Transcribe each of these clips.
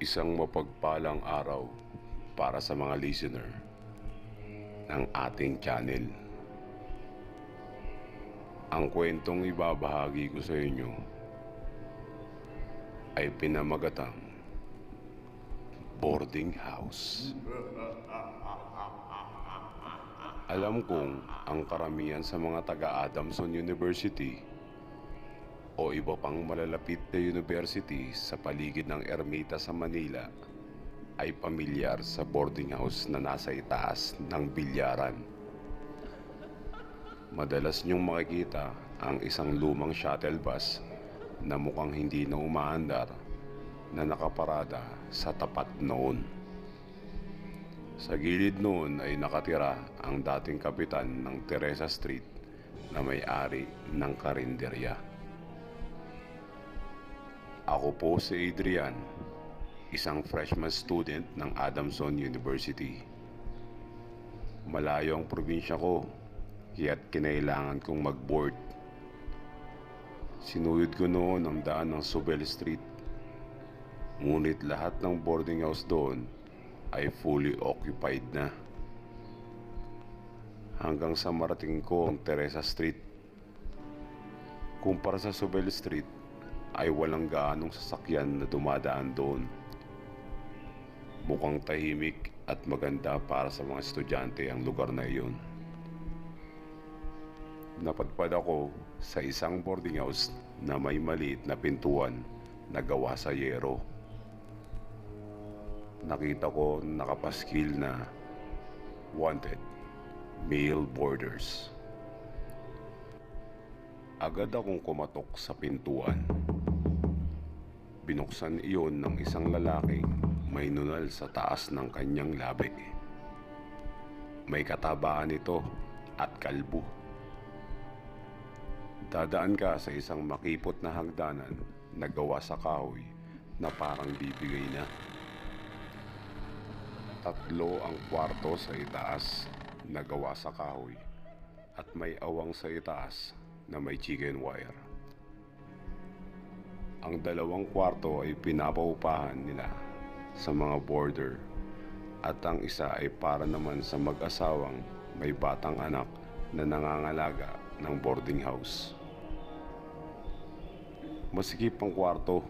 Isang mapagpalang araw para sa mga listener ng ating channel. Ang kwentong ibabahagi ko sa inyo ay pinamagatang boarding house. Alam kong ang karamihan sa mga taga-Adamson University o iba pang malalapit na university sa paligid ng Ermita sa Manila ay pamilyar sa boarding house na nasa itaas ng bilyaran. Madalas niyong makikita ang isang lumang shuttle bus na mukhang hindi na umaandar na nakaparada sa tapat noon. Sa gilid noon ay nakatira ang dating kapitan ng Teresa Street na may-ari ng karinderya. Ako po si Adrian, isang freshman student ng Adamson University. Malayo ang probinsya ko, kaya't kinailangan kong mag-board. Sinuyod ko noon ang daan ng Sobel Street. Ngunit lahat ng boarding house doon ay fully occupied na. Hanggang sa marating ko ang Teresa Street. Kumpara sa Sobel Street, ay walang gaanong sasakyan na dumadaan doon. Mukhang tahimik at maganda para sa mga estudyante ang lugar na iyon. Napadpad ako sa isang boarding house na may maliit na pintuan na gawa sa yero. Nakita ko nakapaskil na wanted male boarders. Agad akong kumatok sa pintuan. Binuksan iyon ng isang lalaking may nunal sa taas ng kanyang labi. May katabaan ito at kalbo. Dadaan ka sa isang makipot na hagdanan na gawa sa kahoy na parang bibigay na. 3 ang kwarto sa itaas na gawa sa kahoy at may awang sa itaas na may chicken wire. Ang 2 kwarto ay pinapaupahan nila sa mga boarder at ang isa ay para naman sa mag-asawang may batang anak na nangangalaga ng boarding house. Masikip ang kwarto,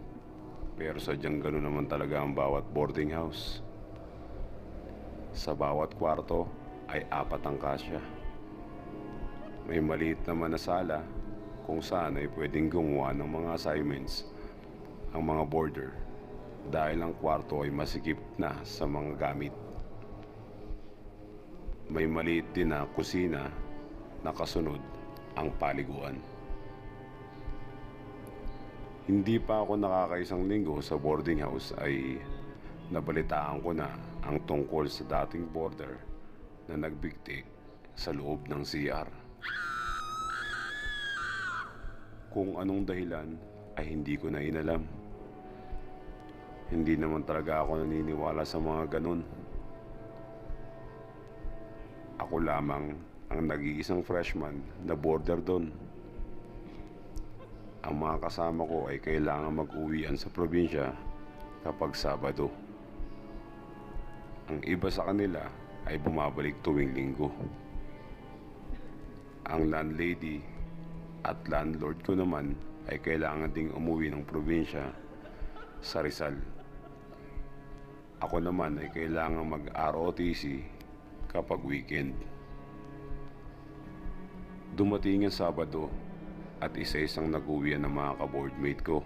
pero sadyang gano'n naman talaga ang bawat boarding house. Sa bawat kwarto ay 4 ang kasya. May maliit naman na sala kung saan ay pwedeng gumawa ng mga assignments ang mga boarder dahil ang kwarto ay masikip na sa mga gamit. May maliit din na kusina na kasunod ang paliguan. Hindi pa ako nakakaisang linggo sa boarding house ay nabalitaan ko na ang tungkol sa dating boarder na nagbigti sa loob ng CR. Kung anong dahilan ay hindi ko na inalam. Hindi naman talaga ako naniniwala sa mga ganun. Ako lamang ang nag-iisang freshman na boarder doon. Ang mga kasama ko ay kailangan mag-uwian sa probinsya kapag Sabado. Ang iba sa kanila ay bumabalik tuwing Linggo. Ang landlady at landlord ko naman ay kailangan ding umuwi ng probinsya sa Rizal. Ako naman ay kailangan mag-ROTC kapag weekend. Dumating ang Sabado at isa-isang nag-uwian ng mga ka-boardmate ko.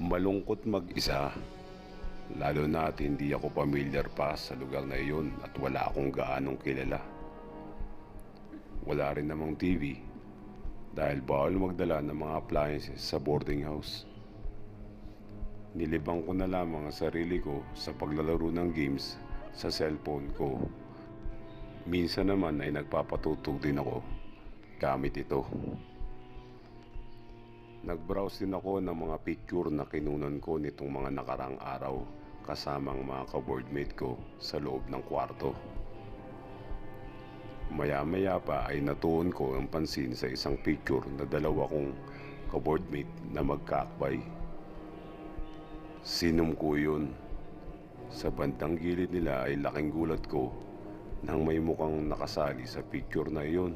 Malungkot mag-isa, lalo na at hindi ako pamilyar pa sa lugar na iyon at wala akong gaanong kilala. Wala rin namang TV dahil bawal magdala ng mga appliances sa boarding house. Nilibang ko na lamang ang sarili ko sa paglalaro ng games sa cellphone ko. Minsan naman ay nagpapatutog din ako gamit ito. Nag-browse din ako ng mga picture na kinunan ko nitong mga nakarang araw kasama ang mga ka-boardmate ko sa loob ng kwarto. Maya-maya pa ay natuon ko ang pansin sa isang picture na 2 kong ka-boardmate na magkaakbay. Sinom ko yun. Sa bandang gilid nila ay laking gulat ko nang may mukhang nakasali sa picture na iyon.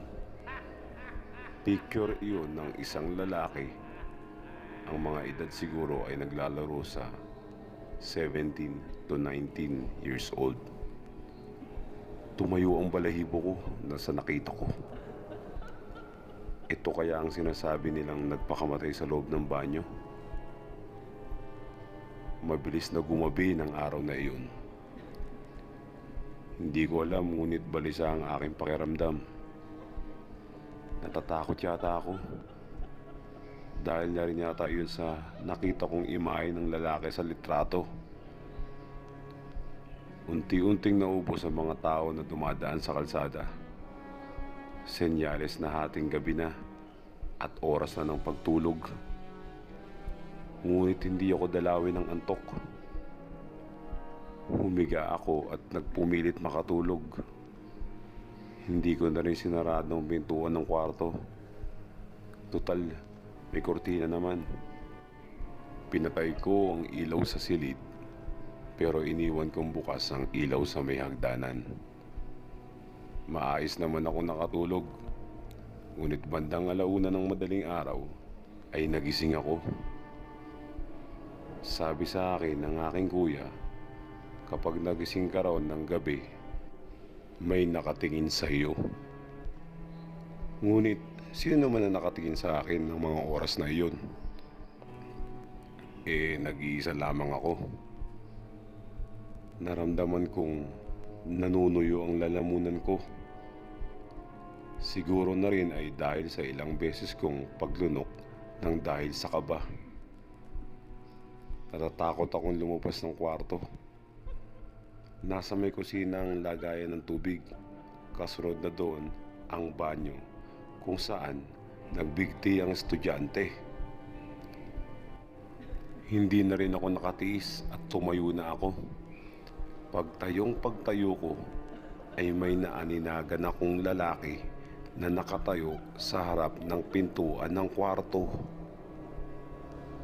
Picture iyon ng isang lalaki. Ang mga edad siguro ay naglalaro sa 17 to 19 years old. Tumayo ang balahibo ko na sa nakita ko. Ito kaya ang sinasabi nilang nagpakamatay sa loob ng banyo? Mabilis na gumabi ng araw na iyon. Hindi ko alam, ngunit balisa ang aking pakiramdam. Natatakot yata ako. Dahil na rin yata yun sa nakita kong imahe ng lalaki sa litrato. Unti-unting naubos ang mga tao na dumadaan sa kalsada. Senyales na hating gabi na at oras na ng pagtulog. Ngunit hindi ako dalawin ng antok. Humiga ako at nagpumilit makatulog. Hindi ko na rin sinarado ang pintuan ng kwarto. Tutal, may kortina naman. Pinatay ko ang ilaw sa silid, pero iniwan kong bukas ang ilaw sa may hagdanan. Maayos naman ako nakatulog. Ngunit bandang alauna ng madaling araw ay nagising ako. Sabi sa akin ng aking kuya, kapag nagising ka raw ng gabi, may nakatingin sa iyo. Ngunit sino naman ang nakatingin sa akin ng mga oras na iyon? Nag-iisa lamang ako. Naramdaman kong nanunuyo ang lalamunan ko. Siguro na rin ay dahil sa ilang beses kong paglunok ng dahil sa kaba. Natatakot akong lumabas ng kwarto. Nasa may kusina ang lagayan ng tubig. Kasunod na doon ang banyo kung saan nagbigti ang estudyante. Hindi na rin ako nakatiis at tumayo na ako. Pagtayo ko ay may naaninagan akong lalaki na nakatayo sa harap ng pintuan ng kwarto.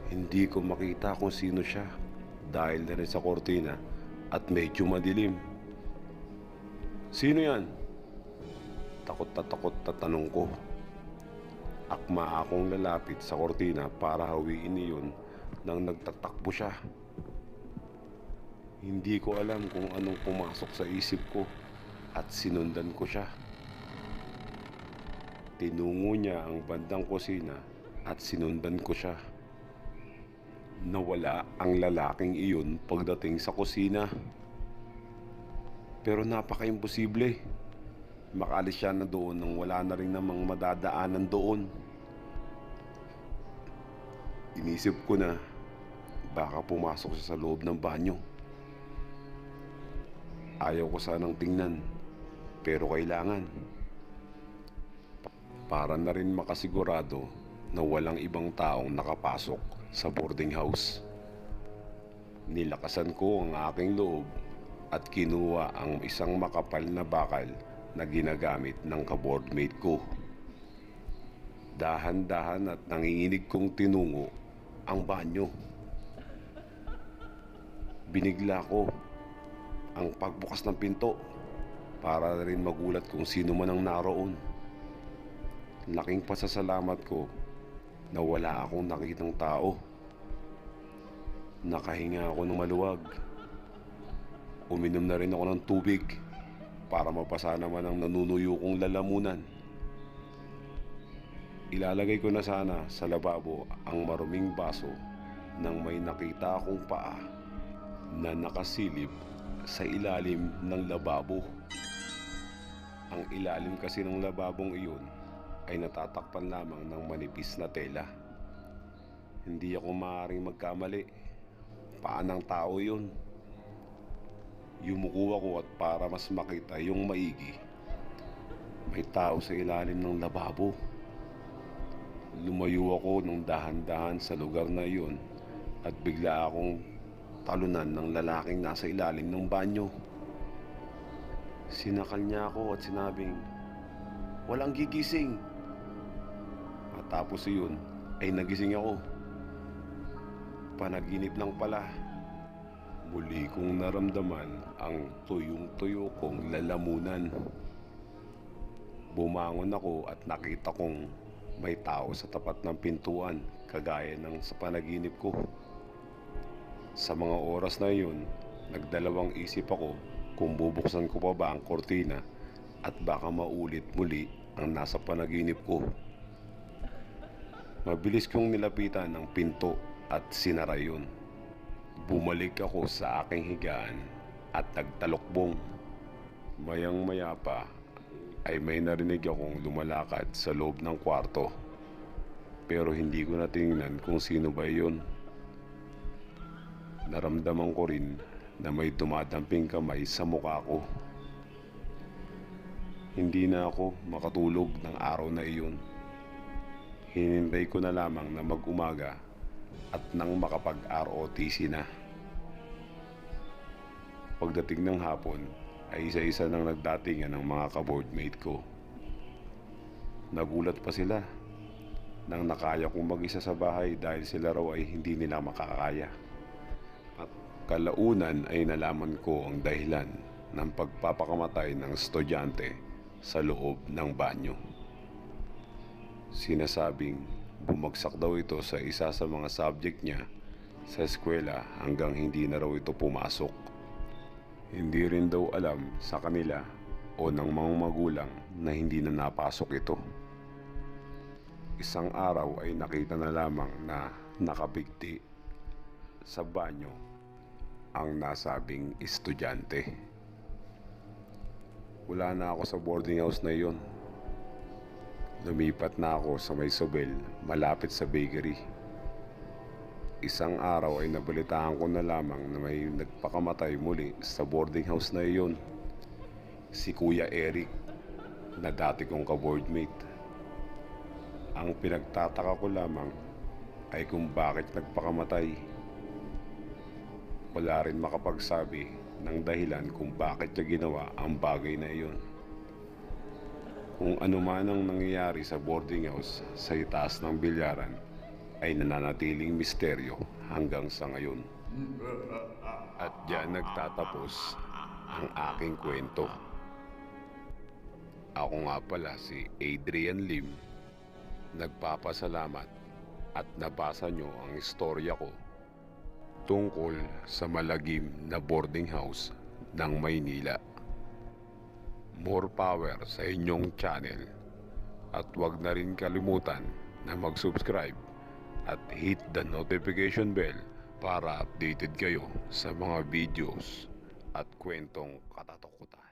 Hindi ko makita kung sino siya dahil na rin sa kortina at medyo madilim. Sino yan? Takot na tanong ko. Akma akong lalapit sa kortina para hawiin iyon nang nagtatakbo siya. Hindi ko alam kung anong pumasok sa isip ko at sinundan ko siya. Tinungo niya ang bandang kusina at sinundan ko siya. Nawala ang lalaking iyon pagdating sa kusina. Pero napaka-imposible. Makaalis siya na doon nang wala na rin namang madadaanan doon. Inisip ko na baka pumasok siya sa loob ng banyo. Ayaw ko sanang tingnan, pero kailangan. Para na rin makasigurado na walang ibang taong nakapasok sa boarding house. Nilakasan ko ang aking loob at kinuha ang isang makapal na bakal na ginagamit ng kaboardmate ko. Dahan-dahan at nanginginig kong tinungo ang banyo. Binigla ko ang pagbukas ng pinto para rin magulat kung sino man ang naroon. Laking pasasalamat ko na wala akong nakitang tao. Nakahinga ako ng maluwag. Uminom na rin ako ng tubig para mapasa naman ang nanunuyo kong lalamunan. Ilalagay ko na sana sa lababo ang maruming baso nang may nakita akong paa na nakasilip sa ilalim ng lababo. Ang ilalim kasi ng lababong iyon ay natatakpan lamang ng manipis na tela. Hindi ako maaaring magkamali. Paan ng tao yun. Yumuko ako at para mas makita yung maigi, may tao sa ilalim ng lababo. Lumayo ako ng dahan-dahan sa lugar na iyon at bigla akong talunan ng lalaking nasa ilalim ng banyo. Sinakal niya ako at sinabing, "Walang gigising." Matapos iyon ay nagising ako. Panaginip lang pala Muli kong naramdaman ang tuyong-tuyo kong lalamunan. Bumangon ako at nakita kong may tao sa tapat ng pintuan, kagaya ng sa panaginip ko. Sa mga oras na iyon, nagdalawang isip ako kung bubuksan ko pa ba ang kortina at baka maulit muli ang nasa panaginip ko. Mabilis kong nilapitan ang pinto at sinara yun. Bumalik ako sa aking higaan at nagtalokbong. Mayang-maya pa ay may narinig akong lumalakad sa loob ng kwarto, pero hindi ko natingnan kung sino ba yun. Naramdaman ko rin na may dumadamping kamay sa mukha ko. Hindi na ako makatulog ng araw na iyon. Hinintay ko na lamang na mag-umaga at nang makapag-ROTC na. Pagdating ng hapon ay isa-isa nang nagdatingan ng mga ka-boardmate ko. Nagulat pa sila nang nakaya kong mag-isa sa bahay dahil sila raw ay hindi nila makakaya. At kalaunan ay nalaman ko ang dahilan ng pagpapakamatay ng estudyante sa loob ng banyo. Sinasabing bumagsak daw ito sa isa sa mga subject niya sa eskwela hanggang hindi na raw ito pumasok. Hindi rin daw alam sa kanila o ng mga magulang na hindi na napasok ito. Isang araw ay nakita na lamang na nakabigti sa banyo ang nasabing estudyante. Wala na ako sa boarding house na iyon. Lumipat na ako sa may Sobel, malapit sa bakery. Isang araw ay nabalitaan ko na lamang na may nagpakamatay muli sa boarding house na iyon. Si Kuya Eric, na dati kong ka-boardmate. Ang pinagtataka ko lamang ay kung bakit nagpakamatay. Wala rin makapagsabi ng dahilan kung bakit niya ginawa ang bagay na iyon. Kung ano man ang nangyayari sa boarding house sa itaas ng bilyaran ay nananatiling misteryo hanggang sa ngayon. At diyan nagtatapos ang aking kwento. Ako nga pala si Adrian Lim, nagpapasalamat at nabasa nyo ang istorya ko tungkol sa malagim na boarding house ng Maynila. More power sa inyong channel at huwag na rin kalimutan na mag-subscribe at hit the notification bell para updated kayo sa mga videos at kwentong katatakutan.